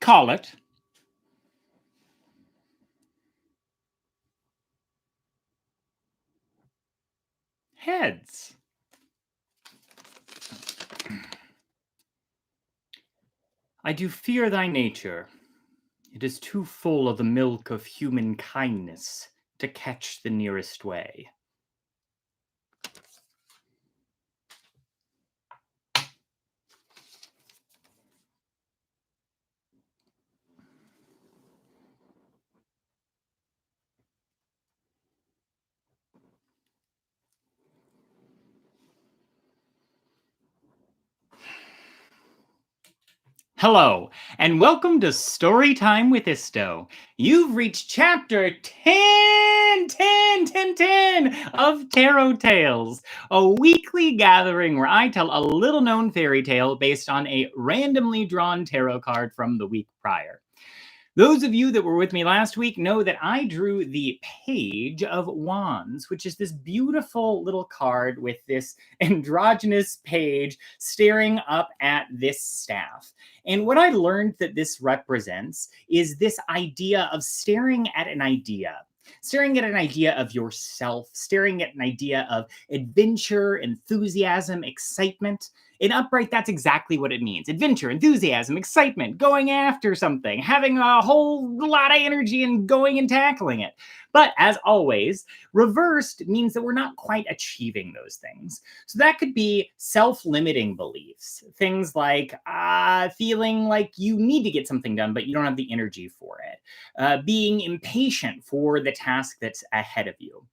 Call it. Heads. I do fear thy nature. It is too full of the milk of human kindness to catch the nearest way. Hello, and welcome to Storytime with Isto. You've reached chapter 10 of Tarot Tales, a weekly gathering where I tell a little-known fairy tale based on a randomly drawn tarot card from the week prior. Those of you that were with me last week know that I drew the Page of Wands, which is this beautiful little card with this androgynous page staring up at this staff. And what I learned that this represents is this idea of staring at an idea. Staring at an idea of yourself, staring at an idea of adventure, enthusiasm, excitement. In Upright, that's exactly what it means. Adventure, enthusiasm, excitement, going after something, having a whole lot of energy and going and tackling it. But as always, reversed means that we're not quite achieving those things. So that could be self-limiting beliefs. Things like feeling like you need to get something done, but you don't have the energy for it. Being impatient for the task that's ahead of you.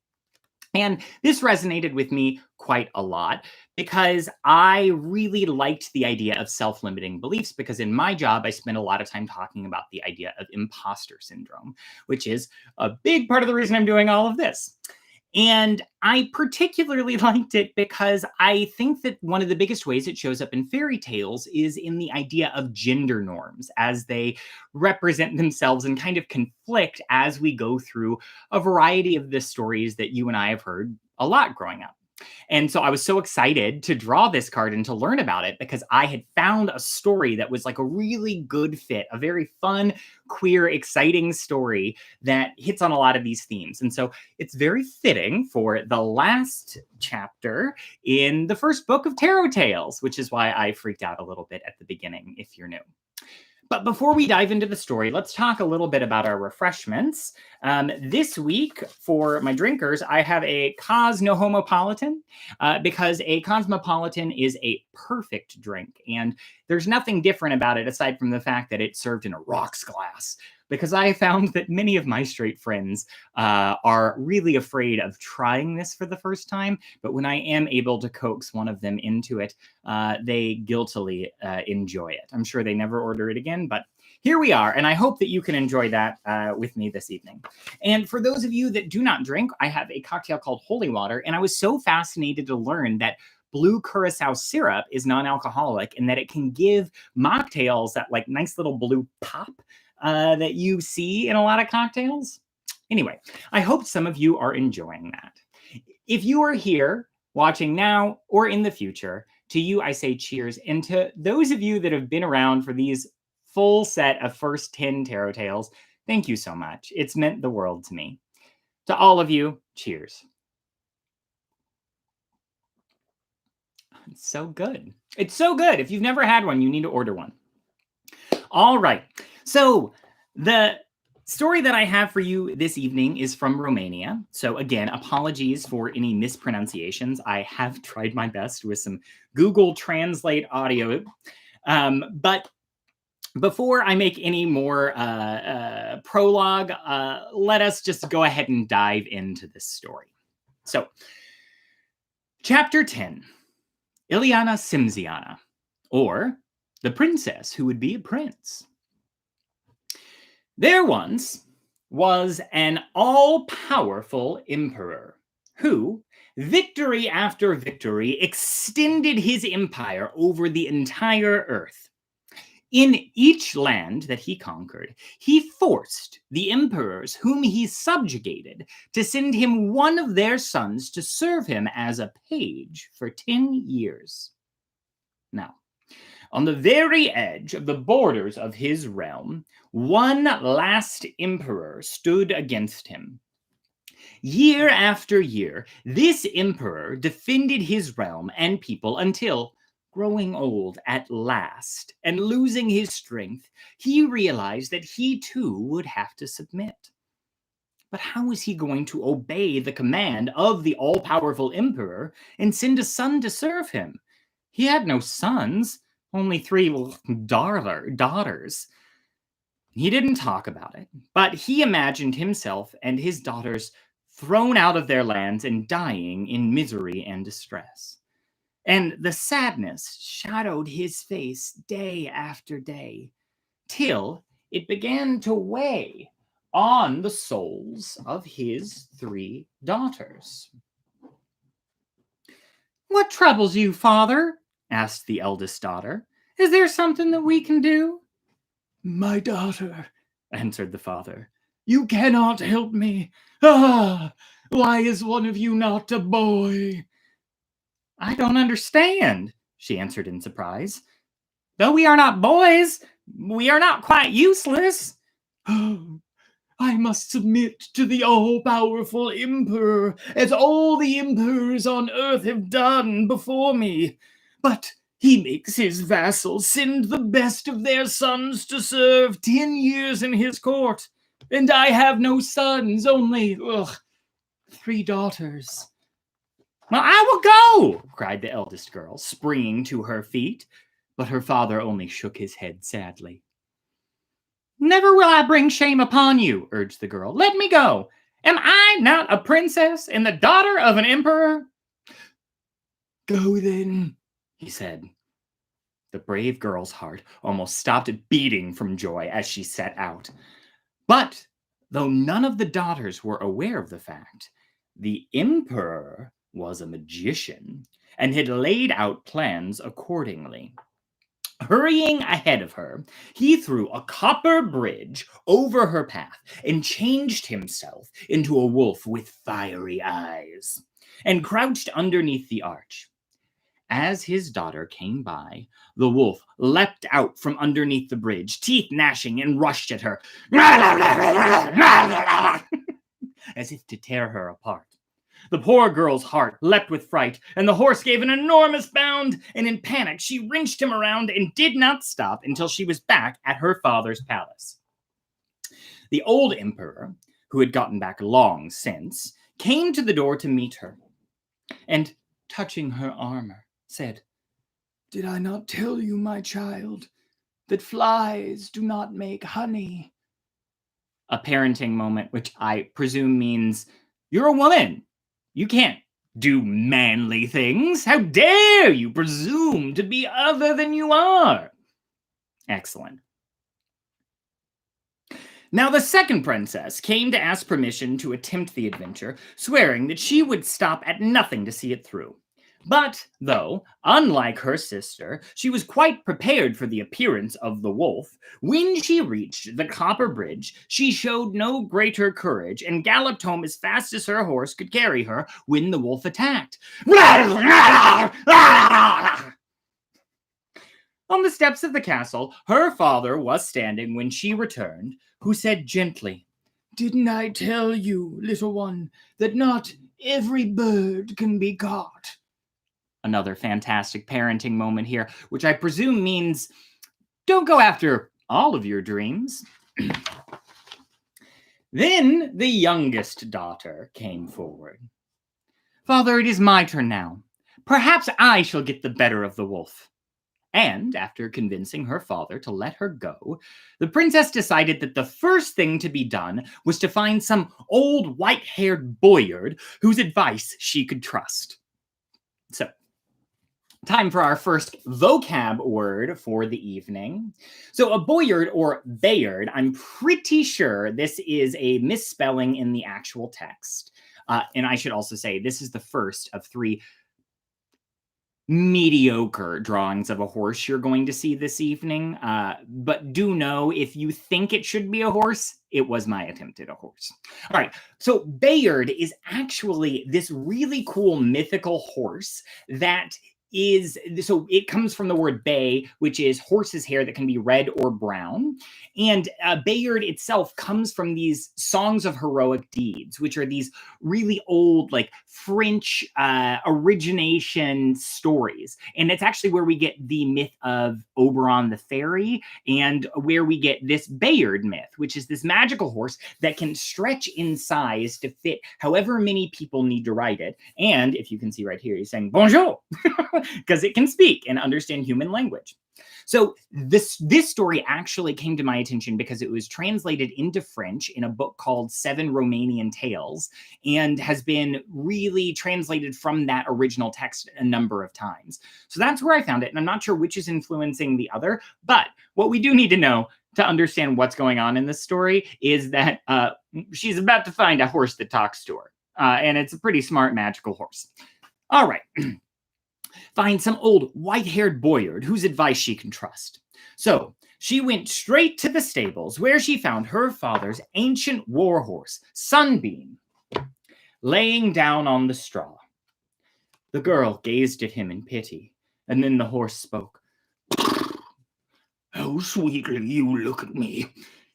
And this resonated with me quite a lot because I really liked the idea of self-limiting beliefs, because in my job, I spend a lot of time talking about the idea of imposter syndrome, which is a big part of the reason I'm doing all of this. And I particularly liked it because I think that one of the biggest ways it shows up in fairy tales is in the idea of gender norms as they represent themselves and kind of conflict as we go through a variety of the stories that you and I have heard a lot growing up. And so I was so excited to draw this card and to learn about it because I had found a story that was like a really good fit, a very fun, queer, exciting story that hits on a lot of these themes. And so it's very fitting for the last chapter in the first book of Tarot Tales, which is why I freaked out a little bit at the beginning, if you're new. But before we dive into the story, let's talk a little bit about our refreshments. This week, for my drinkers, I have a Cosnohomopolitan because a Cosmopolitan is a perfect drink. And there's nothing different about it aside from the fact that it's served in a rocks glass. Because I found that many of my straight friends are really afraid of trying this for the first time. But when I am able to coax one of them into it, they guiltily enjoy it. I'm sure they never order it again, but here we are. And I hope that you can enjoy that with me this evening. And for those of you that do not drink, I have a cocktail called Holy Water. And I was so fascinated to learn that blue curacao syrup is non-alcoholic and that it can give mocktails that like nice little blue pop that you see in a lot of cocktails. Anyway, I hope some of you are enjoying that. If you are here watching now or in the future, to you I say cheers. And to those of you that have been around for these full set of first 10 Tarot Tales, thank you so much. It's meant the world to me. To all of you, cheers. It's so good. It's so good. If you've never had one, you need to order one. All right. So the story that I have for you this evening is from Romania. So again, apologies for any mispronunciations. I have tried my best with some Google Translate audio. But before I make any more prologue, let us just go ahead and dive into this story. So, Chapter 10, Ileana Simziana, or the princess who would be a prince. There once was an all-powerful emperor who, victory after victory, extended his empire over the entire earth. In each land that he conquered, he forced the emperors whom he subjugated to send him one of their sons to serve him as a page for 10 years. Now, On the very edge of the borders of his realm, one last emperor stood against him. Year after year, this emperor defended his realm and people until, growing old at last and losing his strength, he realized that he too would have to submit. But how was he going to obey the command of the all-powerful emperor and send a son to serve him? He had no sons, only 3 daughters. He didn't talk about it, but he imagined himself and his daughters thrown out of their lands and dying in misery and distress. And the sadness shadowed his face day after day, till it began to weigh on the souls of his 3 daughters. "What troubles you, father?" asked the eldest daughter. "Is there something that we can do?" "My daughter," answered the father, "you cannot help me. Ah, why is one of you not a boy?" "I don't understand," she answered in surprise. "Though we are not boys, we are not quite useless." "Oh, I must submit to the all-powerful emperor, as all the emperors on earth have done before me. But he makes his vassals send the best of their sons to serve 10 years in his court, and I have no sons, only 3 daughters." "Well, I will go!" cried the eldest girl, springing to her feet, but her father only shook his head sadly. "Never will I bring shame upon you," urged the girl. "Let me go. Am I not a princess and the daughter of an emperor?" "Go then," he said. The brave girl's heart almost stopped beating from joy as she set out. But though none of the daughters were aware of the fact, the emperor was a magician and had laid out plans accordingly. Hurrying ahead of her, he threw a copper bridge over her path and changed himself into a wolf with fiery eyes and crouched underneath the arch. As his daughter came by, the wolf leapt out from underneath the bridge, teeth gnashing, and rushed at her as if to tear her apart. The poor girl's heart leapt with fright, and the horse gave an enormous bound, and in panic she wrenched him around and did not stop until she was back at her father's palace. The old emperor, who had gotten back long since, came to the door to meet her, and, touching her armor, said, "Did I not tell you, my child, that flies do not make honey?" A parenting moment, which I presume means, "You're a woman. You can't do manly things. How dare you presume to be other than you are?" Excellent. Now the second princess came to ask permission to attempt the adventure, swearing that she would stop at nothing to see it through. But, though, unlike her sister, she was quite prepared for the appearance of the wolf, when she reached the copper bridge, she showed no greater courage and galloped home as fast as her horse could carry her when the wolf attacked. On the steps of the castle, her father was standing when she returned, who said gently, "Didn't I tell you, little one, that not every bird can be caught?" Another fantastic parenting moment here, which I presume means don't go after all of your dreams. Then the youngest daughter came forward. "Father, it is my turn now. Perhaps I shall get the better of the wolf." And after convincing her father to let her go, the princess decided that the first thing to be done was to find some old white-haired boyard whose advice she could trust. So, time for our first vocab word for the evening. So a boyard or bayard, I'm pretty sure this is a misspelling in the actual text. And I should also say this is the first of 3 mediocre drawings of a horse you're going to see this evening. But do know, if you think it should be a horse, it was my attempt at a horse. All right, so Bayard is actually this really cool mythical horse that so it comes from the word bay, which is horse's hair that can be red or brown. And Bayard itself comes from these songs of heroic deeds, which are these really old, like French origination stories. And it's actually where we get the myth of Oberon the fairy, and where we get this Bayard myth, which is this magical horse that can stretch in size to fit however many people need to ride it. And if you can see right here, he's saying bonjour, because it can speak and understand human language. So this story actually came to my attention because it was translated into French in a book called 7 Romanian Tales, and has been really translated from that original text a number of times. So that's where I found it, and I'm not sure which is influencing the other, but what we do need to know to understand what's going on in this story is that she's about to find a horse that talks to her, and it's a pretty smart magical horse. All right. Find some old white-haired boyard whose advice she can trust. So she went straight to the stables, where she found her father's ancient war horse, Sunbeam, laying down on the straw. The girl gazed at him in pity, and then the horse spoke. How sweetly you look at me.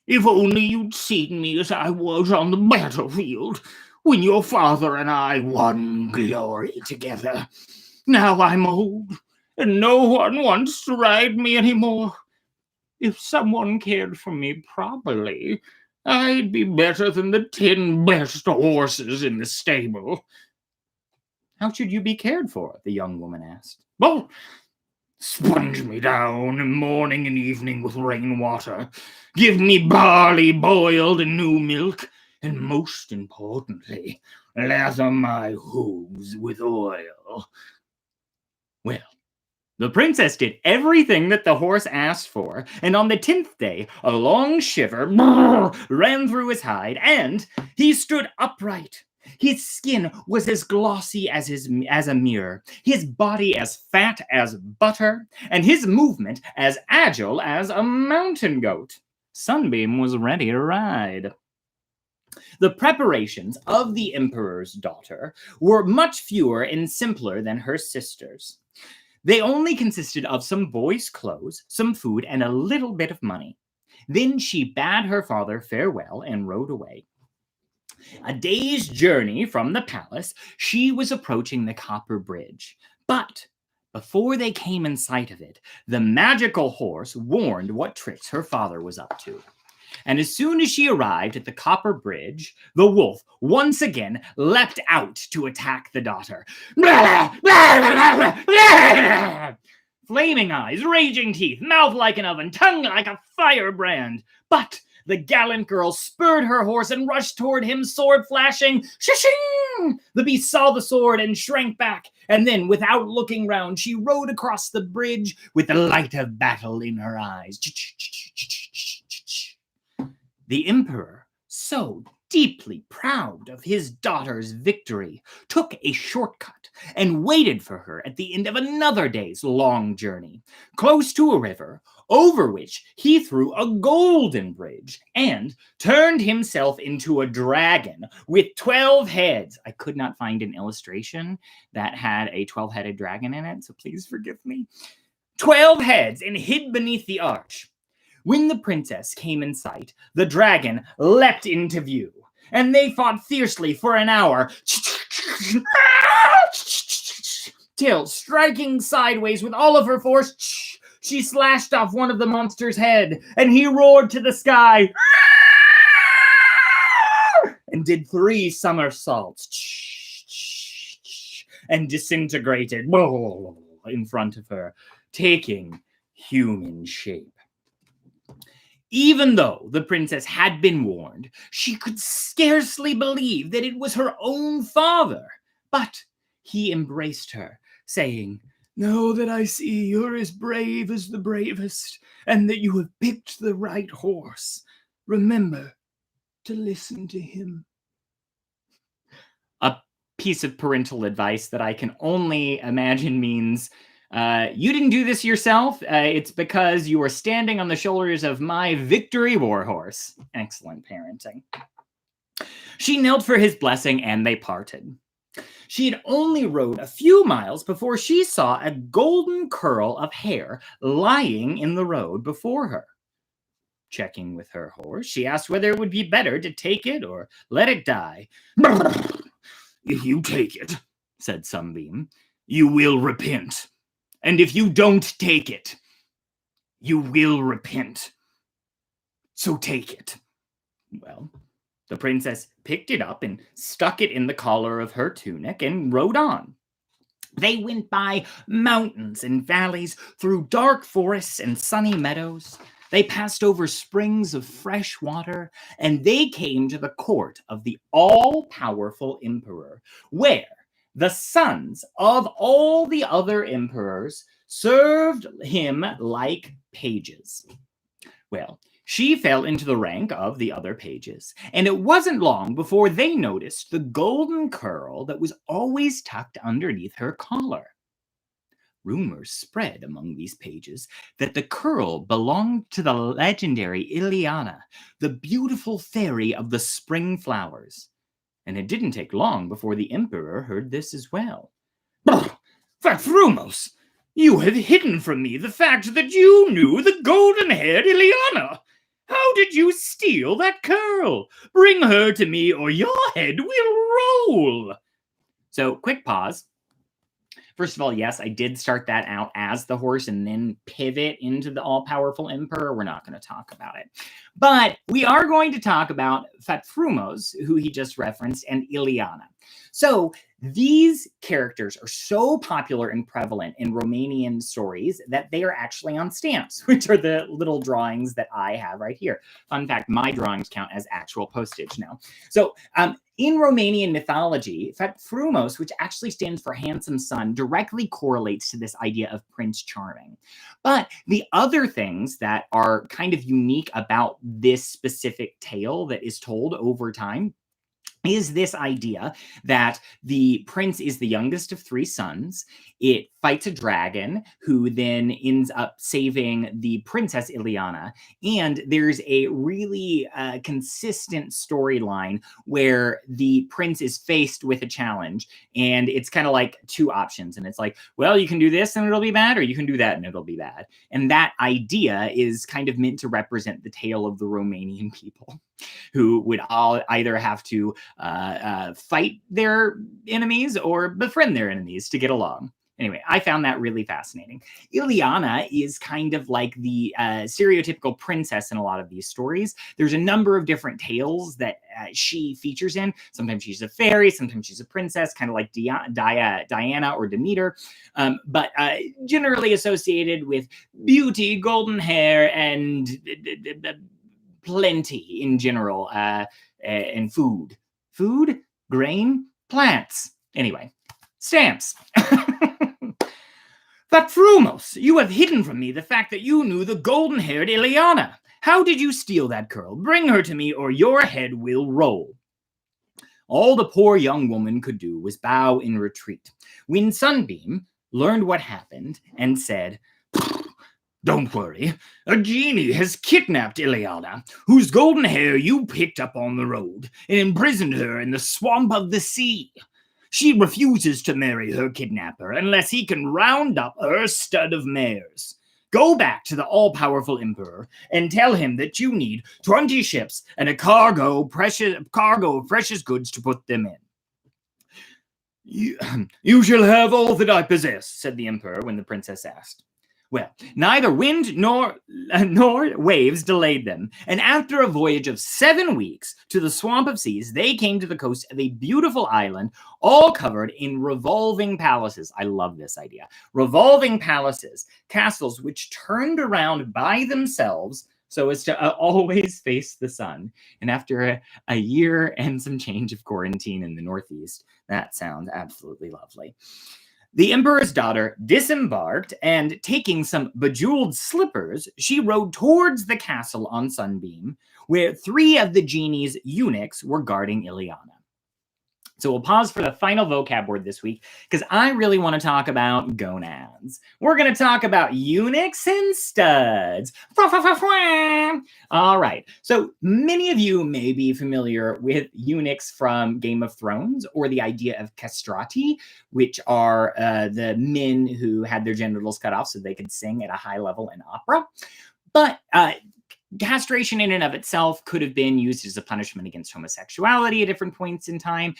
If only you'd seen me as I was on the battlefield, when your father and I won glory together. Now I'm old, and no one wants to ride me anymore. If someone cared for me properly, I'd be better than the 10 best horses in the stable. How should you be cared for? The young woman asked. Well, sponge me down morning and evening with rainwater. Give me barley boiled in new milk. And most importantly, lather my hooves with oil. Well, the princess did everything that the horse asked for, and on the 10th day, a long shiver ran through his hide, and he stood upright. His skin was as glossy as a mirror, his body as fat as butter, and his movement as agile as a mountain goat. Sunbeam was ready to ride. The preparations of the emperor's daughter were much fewer and simpler than her sisters. They only consisted of some boys' clothes, some food, and a little bit of money. Then she bade her father farewell and rode away. A day's journey from the palace, she was approaching the copper bridge. But before they came in sight of it, the magical horse warned what tricks her father was up to. And as soon as she arrived at the copper bridge, the wolf once again leapt out to attack the daughter. Flaming eyes, raging teeth, mouth like an oven, tongue like a firebrand. But the gallant girl spurred her horse and rushed toward him, sword flashing. Shishing! The beast saw the sword and shrank back, and then, without looking round, she rode across the bridge with the light of battle in her eyes. The emperor, so deeply proud of his daughter's victory, took a shortcut and waited for her at the end of another day's long journey, close to a river, over which he threw a golden bridge and turned himself into a dragon with 12 heads. I could not find an illustration that had a 12-headed dragon in it, so please forgive me. 12 heads, and hid beneath the arch. When the princess came in sight, the dragon leapt into view, and they fought fiercely for an hour, till, striking sideways with all of her force, she slashed off one of the monster's head, and he roared to the sky, and did 3 somersaults, and disintegrated in front of her, taking human shape. Even though the princess had been warned, she could scarcely believe that it was her own father. But he embraced her, saying, "Know that I see you're as brave as the bravest, and that you have picked the right horse. Remember to listen to him." A piece of parental advice that I can only imagine means, you didn't do this yourself. It's because you were standing on the shoulders of my victory warhorse. Excellent parenting. She knelt for his blessing, and they parted. She had only rode a few miles before she saw a golden curl of hair lying in the road before her. Checking with her horse, she asked whether it would be better to take it or let it die. If you take it, said Sunbeam, you will repent. And if you don't take it, you will repent. So take it. Well, the princess picked it up and stuck it in the collar of her tunic and rode on. They went by mountains and valleys, through dark forests and sunny meadows. They passed over springs of fresh water, and they came to the court of the all-powerful emperor, where the sons of all the other emperors served him like pages. Well, she fell into the rank of the other pages, and it wasn't long before they noticed the golden curl that was always tucked underneath her collar. Rumors spread among these pages that the curl belonged to the legendary Ileana, the beautiful fairy of the spring flowers. And it didn't take long before the emperor heard this as well. Fathrumos, you have hidden from me the fact that you knew the golden-haired Ileana. How did you steal that curl? Bring her to me or your head will roll. So, quick pause. First of all, yes, I did start that out as the horse and then pivot into the all-powerful emperor. We're not going to talk about it. But we are going to talk about Fathrumos, who he just referenced, and Ileana. So these characters are so popular and prevalent in Romanian stories that they are actually on stamps, which are the little drawings that I have right here. Fun fact, my drawings count as actual postage now. So in Romanian mythology, Fathrumos, which actually stands for handsome son, directly correlates to this idea of Prince Charming. But the other things that are kind of unique about this specific tale that is told over time is this idea that the prince is the youngest of three sons. It fights a dragon who then ends up saving the princess Ileana. And there's a really consistent storyline where the prince is faced with a challenge. And it's kind of like two options. And it's like, well, you can do this and it'll be bad, or you can do that and it'll be bad. And that idea is kind of meant to represent the tale of the Romanian people, who would all either have to fight their enemies or befriend their enemies to get along. Anyway, I found that really fascinating. Ileana is kind of like the stereotypical princess in a lot of these stories. There's a number of different tales that she features in. Sometimes she's a fairy, sometimes she's a princess, kind of like Diana or Demeter, but generally associated with beauty, golden hair, and plenty in general, and food, grain, plants. Anyway, stamps. Fathrumos, you have hidden from me the fact that you knew the golden-haired Ileana. How did you steal that curl? Bring her to me or your head will roll. All the poor young woman could do was bow in retreat when Sunbeam learned what happened and said, "Don't worry. A genie has kidnapped Ileana, whose golden hair you picked up on the road, and imprisoned her in the swamp of the sea. She refuses to marry her kidnapper unless he can round up her stud of mares. Go back to the all-powerful emperor and tell him that you need 20 ships and a cargo of precious goods to put them in." You shall have all that I possess," said the emperor when the princess asked. Well, neither wind nor waves delayed them, and after a voyage of 7 weeks to the swamp of seas, they came to the coast of a beautiful island, all covered in revolving palaces. I love this idea. Revolving palaces, castles which turned around by themselves so as to always face the sun. And after a year and some change of quarantine in the Northeast, that sounds absolutely lovely. The emperor's daughter disembarked, and taking some bejeweled slippers, she rode towards the castle on Sunbeam, where 3 of the genie's eunuchs were guarding Ileana. So we'll pause for the final vocab word this week because I really want to talk about gonads. We're going to talk about eunuchs and studs. All right. So many of you may be familiar with eunuchs from Game of Thrones, or the idea of castrati, which are the men who had their genitals cut off so they could sing at a high level in opera. But castration in and of itself could have been used as a punishment against homosexuality at different points in time.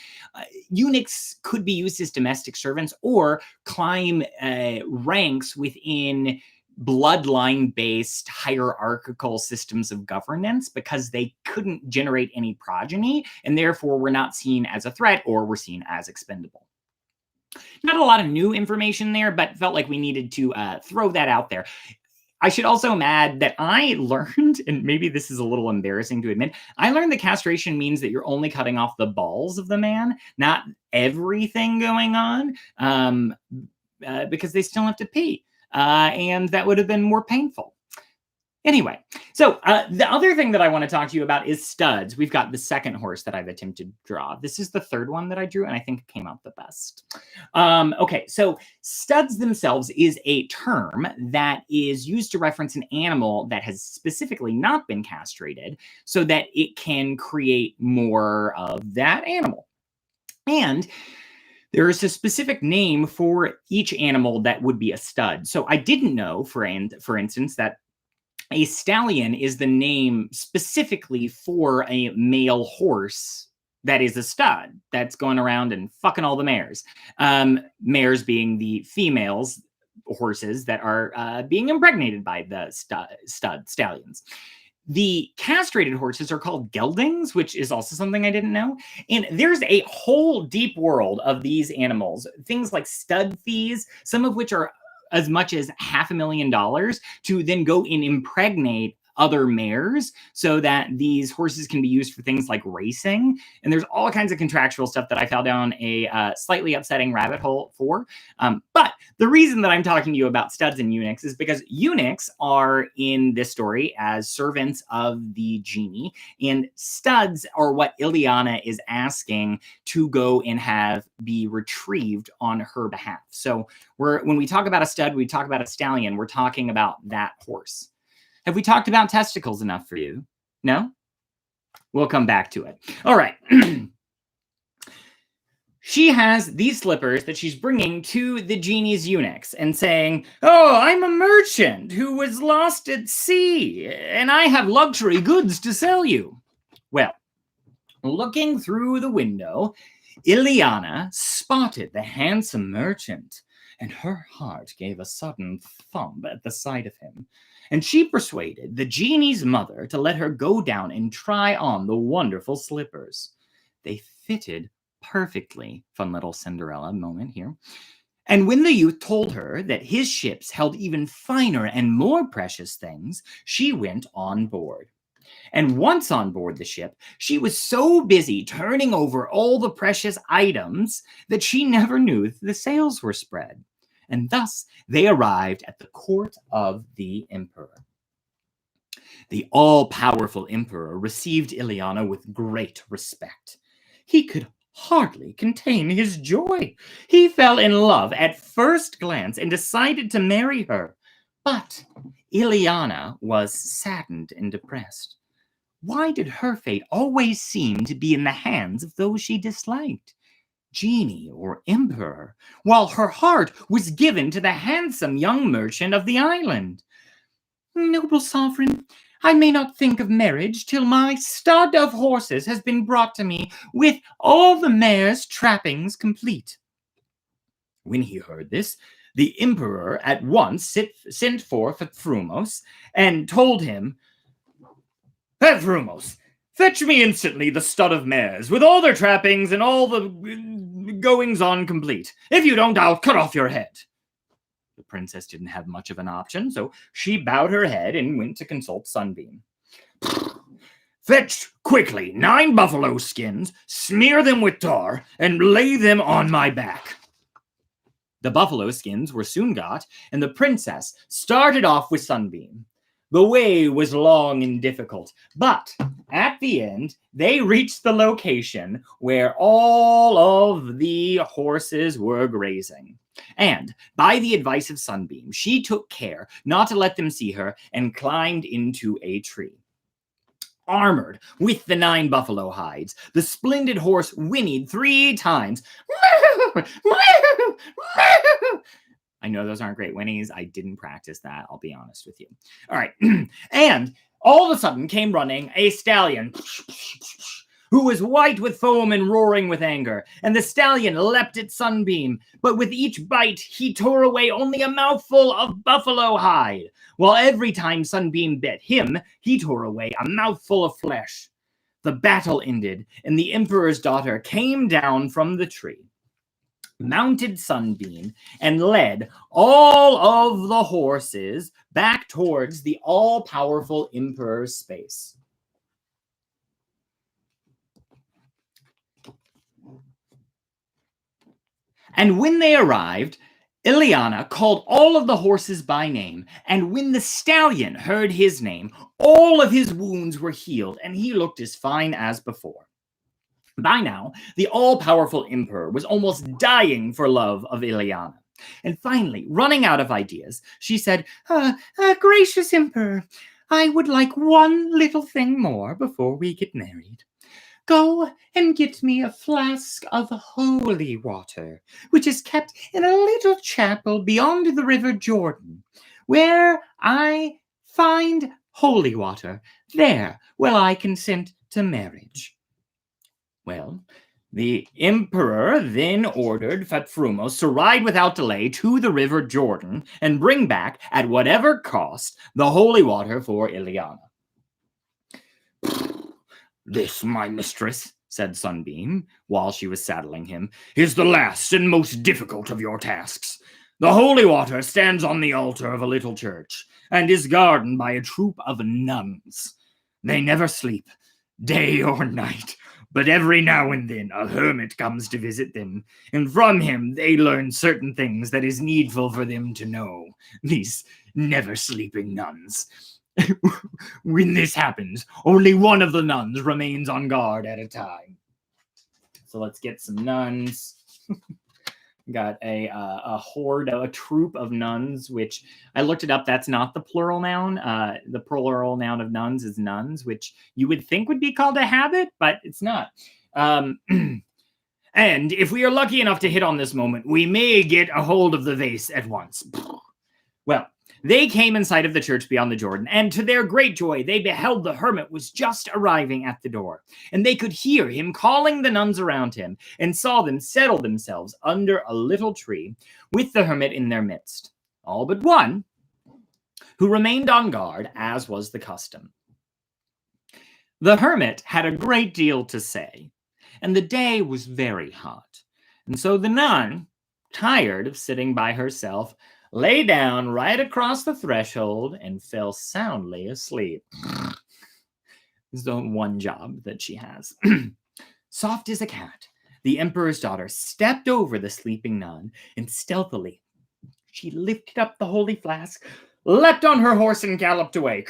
Eunuchs could be used as domestic servants or climb ranks within bloodline-based hierarchical systems of governance because they couldn't generate any progeny and therefore were not seen as a threat or were seen as expendable. Not a lot of new information there, but felt like we needed to throw that out there. I should also add that I learned, and maybe this is a little embarrassing to admit, I learned that castration means that you're only cutting off the balls of the man, not everything going on, because they still have to pee, and that would have been more painful. Anyway, so the other thing that I want to talk to you about is studs. We've got the second horse that I've attempted to draw. This is the third one that I drew, and I think it came out the best. Okay, so studs themselves is a term that is used to reference an animal that has specifically not been castrated so that it can create more of that animal. And there is a specific name for each animal that would be a stud. So I didn't know, for instance, that a stallion is the name specifically for a male horse that is a stud that's going around and fucking all the mares. Mares being the females horses that are being impregnated by the stallions. The castrated horses are called geldings, which is also something I didn't know. And there's a whole deep world of these animals, things like stud fees, some of which are as much as $500,000 to then go and impregnate other mares so that these horses can be used for things like racing. And there's all kinds of contractual stuff that I fell down a slightly upsetting rabbit hole for. But the reason that I'm talking to you about studs and eunuchs is because eunuchs are in this story as servants of the genie, and studs are what Ileana is asking to go and have be retrieved on her behalf. So when we talk about a stud, we talk about a stallion, we're talking about that horse. Have we talked about testicles enough for you? No? We'll come back to it. All right. She has these slippers that she's bringing to the genie's eunuchs and saying, "Oh, I'm a merchant who was lost at sea, and I have luxury goods to sell you." Well, looking through the window, Ileana spotted the handsome merchant, and her heart gave a sudden thump at the sight of him. And she persuaded the genie's mother to let her go down and try on the wonderful slippers. They fitted perfectly. Fun little Cinderella moment here. And when the youth told her that his ships held even finer and more precious things, she went on board. And once on board the ship, she was so busy turning over all the precious items that she never knew the sails were spread. And thus they arrived at the court of the emperor. The all-powerful emperor received Ileana with great respect. He could hardly contain his joy. He fell in love at first glance and decided to marry her. But Ileana was saddened and depressed. Why did her fate always seem to be in the hands of those she disliked? Genie or emperor, while her heart was given to the handsome young merchant of the island. "Noble sovereign, I may not think of marriage till my stud of horses has been brought to me with all the mare's trappings complete." When he heard this, the emperor at once sent for Frumos and told him, "Frumos, fetch me instantly the stud of mares, with all their trappings and all the goings-on complete. If you don't, I'll cut off your head." The princess didn't have much of an option, so she bowed her head and went to consult Sunbeam. "Fetch quickly 9 buffalo skins, smear them with tar, and lay them on my back." The buffalo skins were soon got, and the princess started off with Sunbeam. The way was long and difficult, but at the end, they reached the location where all of the horses were grazing. And by the advice of Sunbeam, she took care not to let them see her and climbed into a tree. Armored with the 9 buffalo hides, the splendid horse whinnied 3 times. I know those aren't great whinnies. I didn't practice that, I'll be honest with you. All right. And all of a sudden came running a stallion who was white with foam and roaring with anger. And the stallion leapt at Sunbeam, but with each bite he tore away only a mouthful of buffalo hide, while every time Sunbeam bit him, he tore away a mouthful of flesh. The battle ended, and the emperor's daughter came down from the tree, mounted Sunbeam, and led all of the horses back towards the all-powerful emperor's space. And when they arrived, Ileana called all of the horses by name, and when the stallion heard his name, all of his wounds were healed, and he looked as fine as before. By now, the all-powerful emperor was almost dying for love of Ileana. And finally, running out of ideas, she said, "Gracious emperor, I would like one little thing more before we get married. Go and get me a flask of holy water, which is kept in a little chapel beyond the river Jordan, where I find holy water. There will I consent to marriage." Well, the emperor then ordered Fatfrumos to ride without delay to the river Jordan and bring back, at whatever cost, the holy water for Ileana. "This, my mistress," said Sunbeam, while she was saddling him, "is the last and most difficult of your tasks. The holy water stands on the altar of a little church, and is guarded by a troop of nuns. They never sleep, day or night, but every now and then a hermit comes to visit them, and from him they learn certain things that is needful for them to know, these never-sleeping nuns. When this happens, only one of the nuns remains on guard at a time." So let's get some nuns. Got a horde, a troop of nuns, which I looked it up. That's not the plural noun. The plural noun of nuns is nuns, which you would think would be called a habit, but it's not. And if we are lucky enough to hit on this moment, we may get a hold of the vase at once. Well, they came in sight of the church beyond the Jordan, and to their great joy, they beheld the hermit was just arriving at the door, and they could hear him calling the nuns around him, and saw them settle themselves under a little tree with the hermit in their midst, all but one, who remained on guard, as was the custom. The hermit had a great deal to say, and the day was very hot, and so the nun, tired of sitting by herself, lay down right across the threshold and fell soundly asleep. This is the one job that she has. Soft as a cat, the emperor's daughter stepped over the sleeping nun, and stealthily she lifted up the holy flask, leapt on her horse, and galloped away.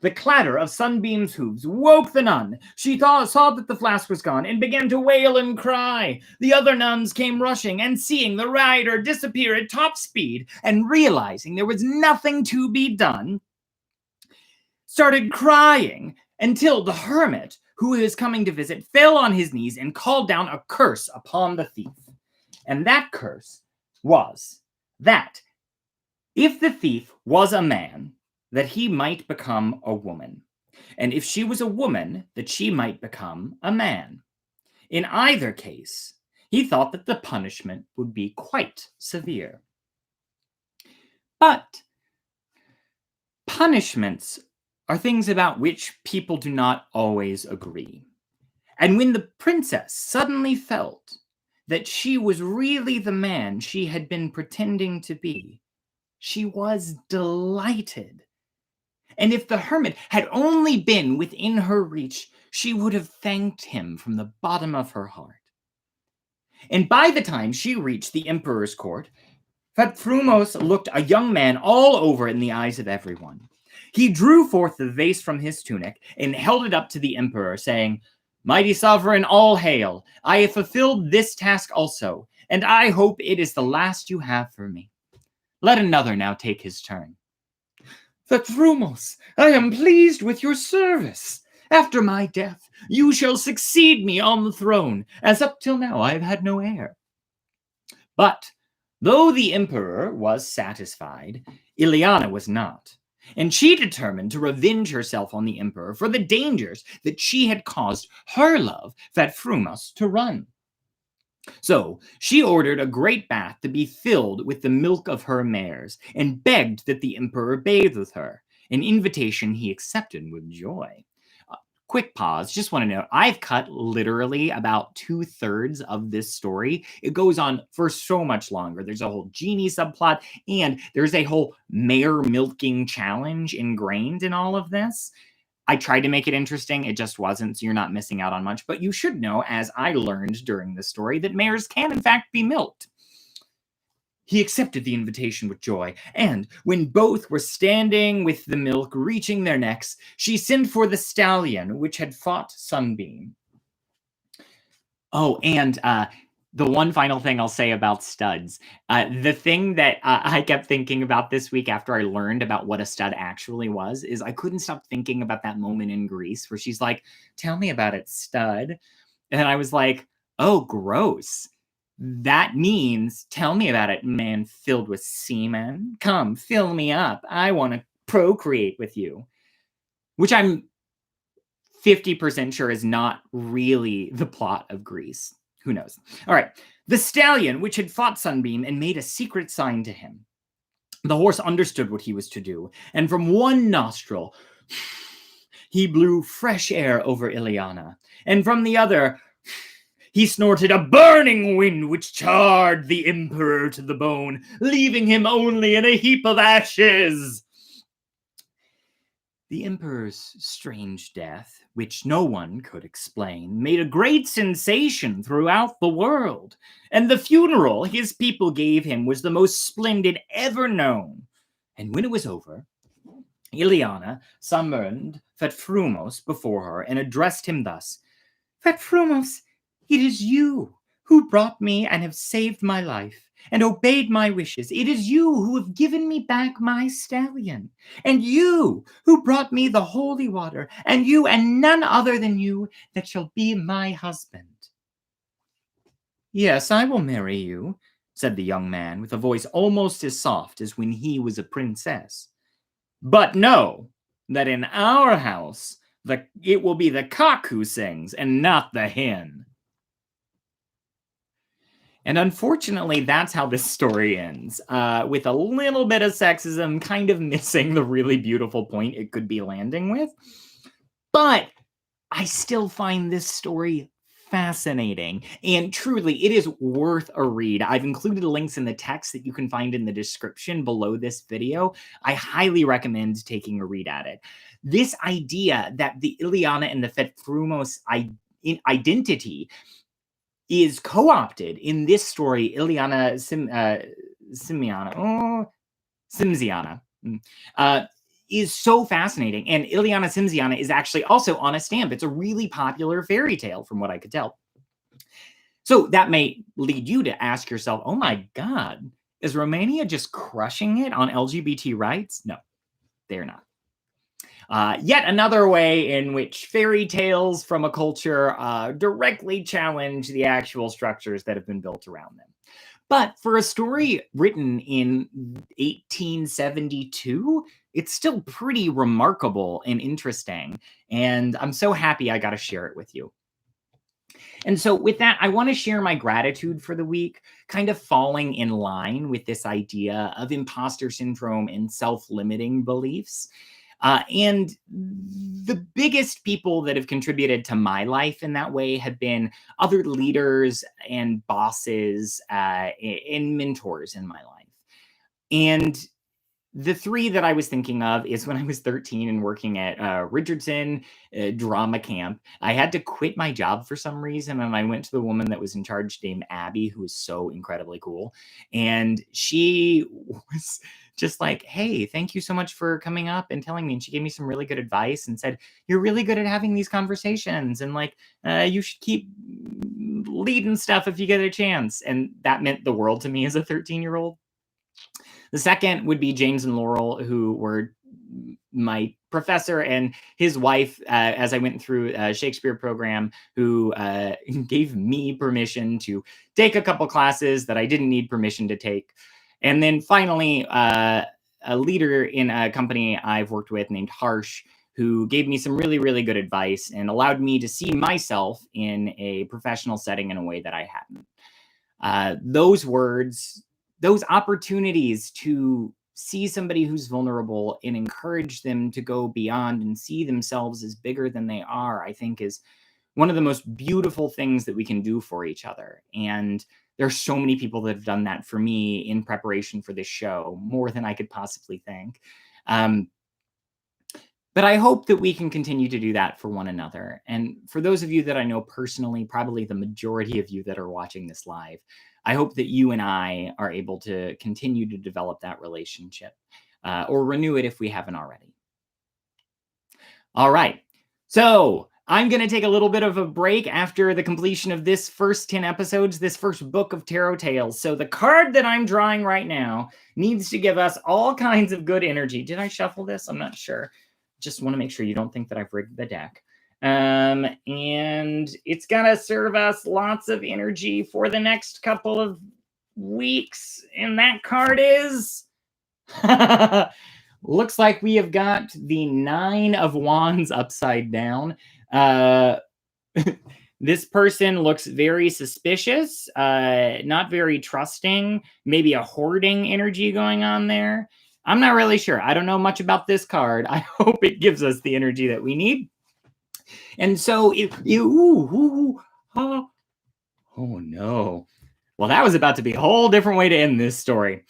The clatter of Sunbeam's hooves woke the nun. She saw that the flask was gone and began to wail and cry. The other nuns came rushing, and seeing the rider disappear at top speed and realizing there was nothing to be done, started crying until the hermit, who was coming to visit, fell on his knees and called down a curse upon the thief. And that curse was that if the thief was a man, that he might become a woman, and if she was a woman, that she might become a man. In either case, he thought that the punishment would be quite severe. But punishments are things about which people do not always agree. And when the princess suddenly felt that she was really the man she had been pretending to be, she was delighted. And if the hermit had only been within her reach, she would have thanked him from the bottom of her heart. And by the time she reached the emperor's court, Fatfrumos looked a young man all over in the eyes of everyone. He drew forth the vase from his tunic and held it up to the emperor, saying, "Mighty sovereign, all hail! I have fulfilled this task also, and I hope it is the last you have for me. Let another now take his turn." "Verfrumos, I am pleased with your service. After my death, you shall succeed me on the throne, as up till now I have had no heir." But though the emperor was satisfied, Ileana was not, and she determined to revenge herself on the emperor for the dangers that she had caused her love, Verfrumos, to run. So she ordered a great bath to be filled with the milk of her mares, and begged that the emperor bathe with her, an invitation he accepted with joy. Quick pause, just want to note, I've cut literally about 2/3 of this story. It goes on for so much longer. There's a whole genie subplot, and there's a whole mare milking challenge ingrained in all of this. I tried to make it interesting. It just wasn't, so you're not missing out on much. But you should know, as I learned during the story, that mares can in fact be milked. He accepted the invitation with joy, and when both were standing with the milk reaching their necks, she sent for the stallion which had fought Sunbeam. Oh, and the one final thing I'll say about studs. The thing that I kept thinking about this week after I learned about what a stud actually was is I couldn't stop thinking about that moment in Greece where she's like, "Tell me about it, stud." And I was like, oh, gross. That means, tell me about it, man filled with semen. Come, fill me up. I want to procreate with you. Which I'm 50% sure is not really the plot of Greece. Who knows? All right. The stallion, which had fought Sunbeam and made a secret sign to him. The horse understood what he was to do, and from one nostril he blew fresh air over Ileana, and from the other he snorted a burning wind which charred the emperor to the bone, leaving him only in a heap of ashes. The emperor's strange death, which no one could explain, made a great sensation throughout the world, and the funeral his people gave him was the most splendid ever known. And when it was over, Ileana summoned Verfrumos before her and addressed him thus: "Verfrumos, it is you who brought me and have saved my life and obeyed my wishes. It is you who have given me back my stallion, and you who brought me the holy water, and you and none other than you that shall be my husband." "Yes, I will marry you," said the young man with a voice almost as soft as when he was a princess. "But know that in our house it will be the cock who sings and not the hen." And unfortunately, that's how this story ends, with a little bit of sexism kind of missing the really beautiful point it could be landing with. But I still find this story fascinating, and truly, it is worth a read. I've included links in the text that you can find in the description below this video. I highly recommend taking a read at it. This idea that the Ileana and the Verfrumos identity is co-opted in this story, Ileana Simziana, is so fascinating. And Ileana Simziana is actually also on a stamp. It's a really popular fairy tale from what I could tell. So that may lead you to ask yourself, oh my God, is Romania just crushing it on LGBT rights? No, they're not. Yet another way in which fairy tales from a culture directly challenge the actual structures that have been built around them. But for a story written in 1872, it's still pretty remarkable and interesting. And I'm so happy I got to share it with you. And so with that, I want to share my gratitude for the week, kind of falling in line with this idea of imposter syndrome and self-limiting beliefs. And the biggest people that have contributed to my life in that way have been other leaders and bosses and mentors in my life. And The three that I was thinking of is when I was 13 and working at Richardson drama camp. I had to quit my job for some reason, and I went to the woman that was in charge, named Abby, who was so incredibly cool. And she was just like, "Hey, thank you so much for coming up and telling me." And she gave me some really good advice and said, "You're really good at having these conversations, and like, you should keep leading stuff if you get a chance." And that meant the world to me as a 13-year-old. The second would be James and Laurel, who were my professor and his wife as I went through a Shakespeare program, who gave me permission to take a couple classes that I didn't need permission to take. And then finally, a leader in a company I've worked with named Harsh, who gave me some really, really good advice and allowed me to see myself in a professional setting in a way that I hadn't. Those words, those opportunities to see somebody who's vulnerable and encourage them to go beyond and see themselves as bigger than they are, I think is one of the most beautiful things that we can do for each other. And there's so many people that have done that for me in preparation for this show, more than I could possibly think. But I hope that we can continue to do that for one another. And for those of you that I know personally, probably the majority of you that are watching this live, I hope that you and I are able to continue to develop that relationship or renew it if we haven't already. All right. So I'm going to take a little bit of a break after the completion of this first 10 episodes, this first book of Tarot Tales. So the card that I'm drawing right now needs to give us all kinds of good energy. Did I shuffle this? I'm not sure. Just want to make sure you don't think that I've rigged the deck. And it's going to serve us lots of energy for the next couple of weeks. And that card is... Looks like we have got the 9 of Wands upside down. This person looks very suspicious, not very trusting, maybe a hoarding energy going on there. I'm not really sure. I don't know much about this card. I hope it gives us the energy that we need. And so, oh no. Well, that was about to be a whole different way to end this story.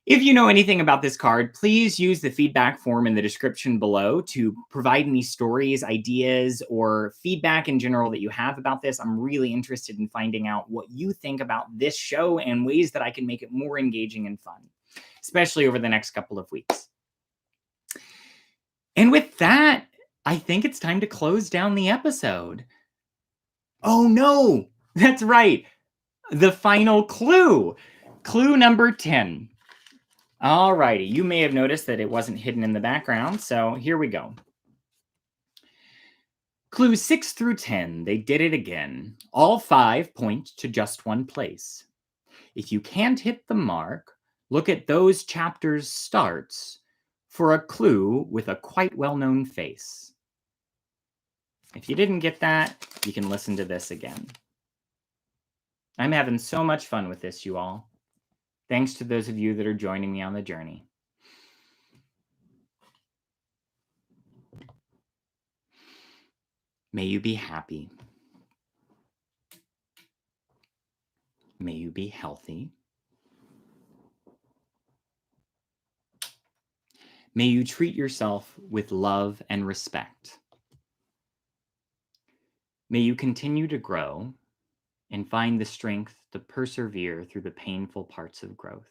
If you know anything about this card, please use the feedback form in the description below to provide any stories, ideas, or feedback in general that you have about this. I'm really interested in finding out what you think about this show and ways that I can make it more engaging and fun, especially over the next couple of weeks. And with that, I think it's time to close down the episode. Oh no, that's right. The final clue. Clue number 10. Alrighty, you may have noticed that it wasn't hidden in the background, so here we go. Clues 6 through 10, they did it again. All 5 point to just one place. If you can't hit the mark, look at those chapters' starts for a clue with a quite well-known face. If you didn't get that, you can listen to this again. I'm having so much fun with this, you all. Thanks to those of you that are joining me on the journey. May you be happy. May you be healthy. May you treat yourself with love and respect. May you continue to grow and find the strength to persevere through the painful parts of growth.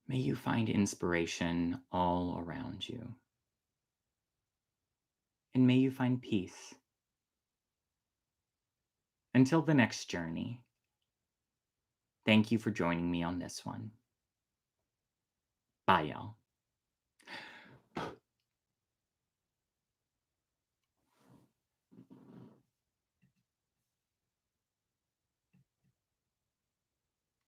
May you find inspiration all around you. And may you find peace. Until the next journey, thank you for joining me on this one. Bye, y'all.